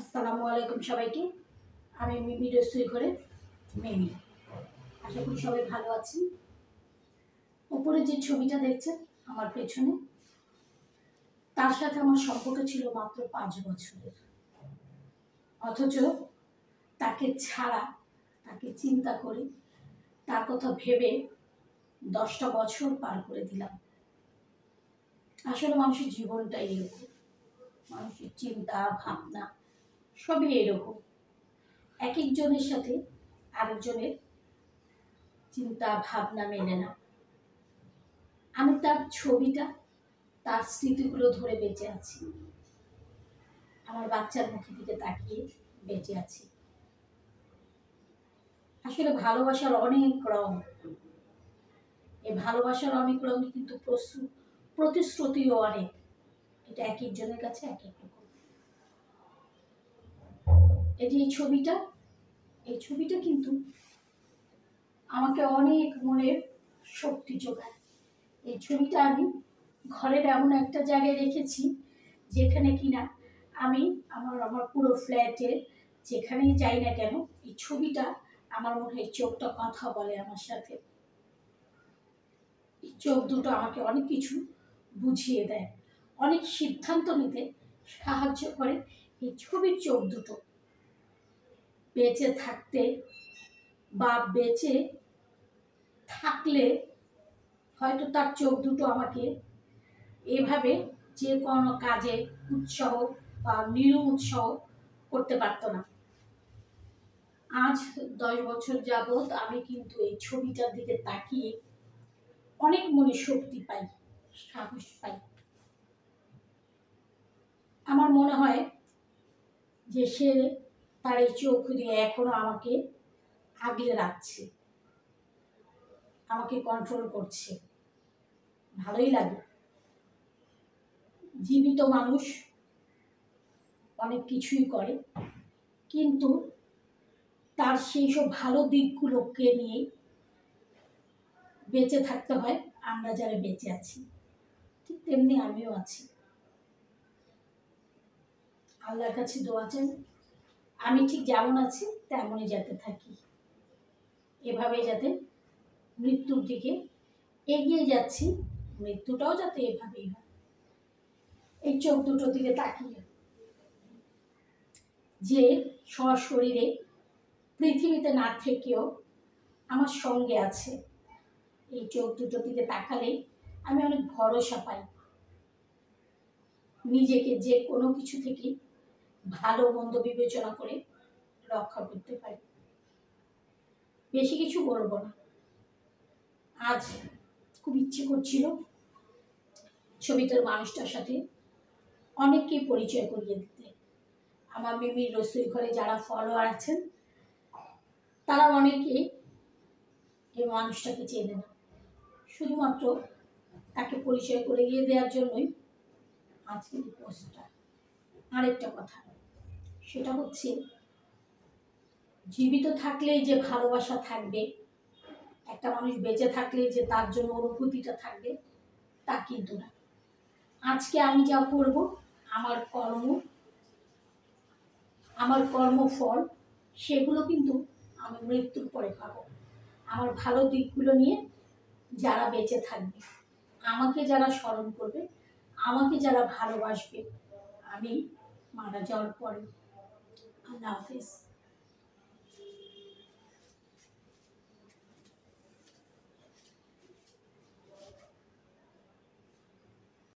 আসসালামু আলাইকুম সবাইকে। আমি মিমি রসুই ঘরে মিমি। আশা করি সবাই ভালো আছেন। উপরে যে ছবিটা দেখছেন আমার পেছনে, তার সাথে আমার সম্পর্ক ছিল মাত্র 5 বছরের। অথচ তাকে ছাড়া, তাকে চিন্তা করে, তার কথা ভেবে 10টা বছর পার করে দিলাম। আসলে মানুষের জীবনটাই এরকম, মানুষের চিন্তা ভাবনা সবই এরকম। এক একজনের সাথে আরেকজনের চিন্তা ভাবনা মেলে না। আমি তার ছবিটা, তার স্মৃতিগুলো ধরে বেঁচে আছি। আমার বাচ্চার মুখের দিকে তাকিয়ে বেঁচে আছি। আসলে ভালোবাসার অনেক রং। এই ভালোবাসার অনেক রং কিন্তু প্রতিশ্রুতিও অনেক। এটা এক একজনের কাছে এক এক রকম। এই যে এই ছবিটা কিন্তু আমাকে অনেক মনের শক্তি যোগায়। এই ছবিটা আমি ঘরের এমন একটা জায়গায় রেখেছি যেখানে কিনা আমি আমার পুরো ফ্ল্যাটে যেখানেই যাই না কেন, এই ছবিটা আমার মনে হয় চোখটা কথা বলে আমার সাথে। এই চোখ দুটো আমাকে অনেক কিছু বুঝিয়ে দেয়, অনেক সিদ্ধান্ত নিতে সাহায্য করে এই ছবির চোখ দুটো। বেঁচে থাকতে বা বেঁচে থাকলে হয়তো তার চোখ দুটো আমাকে এভাবে যে কোনো কাজে উৎসাহ বা নিরুৎসাহ করতে পারত না। আজ 10 বছর যাবৎ আমি কিন্তু এই ছবিটার দিকে তাকিয়ে অনেক মনে শক্তি পাই, সাহস পাই। আমার মনে হয় যে সে তার এই চোখ দিয়ে এখনো আমাকে আগলে রাখছে, আমাকে কন্ট্রোল করছে। ভালোই লাগে। জীবিত মানুষ অনেক কিছুই করে, কিন্তু তার সেই সব ভালো দিকগুলোকে নিয়ে বেঁচে থাকতে হয়। আমরা যারা বেঁচে আছি ঠিক তেমনি আমিও আছি। আল্লাহর কাছে দোয়া চাই আমি ঠিক যেমন আছি তেমনই যাতে থাকি, এভাবে যাতে মৃত্যুর দিকে এগিয়ে যাচ্ছি, মৃত্যুটাও যাতে এভাবেই হয়। এই চোখ দুটোর দিকে তাকিয়ে যে সশরীরে পৃথিবীতে না থেকেও আমার সঙ্গে আছে, এই চোখ দুটোর দিকে তাকালেই আমি অনেক ভরসা পাই। নিজেকে যে কোনো কিছু থেকে ভালো মন্দ বিবেচনা করে রক্ষা করতে পারি। বেশি কিছু বলবো না। আজ খুব ইচ্ছে করছিল ছবিটার মানুষটার সাথে অনেককেই পরিচয় করিয়ে দিতে। আমার মিমির রসুই ঘরে যারা ফলোয়ার আছেন তারা অনেকেই এই মানুষটাকে চেনে না। শুধুমাত্র তাকে পরিচয় করিয়ে দেওয়ার জন্যই আজকের এই পোস্টটা। আরেকটা কথা, সেটা হচ্ছে জীবিত থাকলেই যে ভালোবাসা থাকবে, একটা মানুষ বেঁচে থাকলে যে তার জন্য অনুভূতিটা থাকবে, তা কিন্তু না। আজকে আমি যা করব, আমার কর্মফল সেগুলো কিন্তু আমি মৃত্যুর পরে পাবো। আমার ভালো দিকগুলো নিয়ে যারা বেঁচে থাকবে, আমাকে যারা স্মরণ করবে, আমাকে যারা ভালোবাসবে, আমি মারা যাওয়ার পরে। আল্লাহ হাফেজ।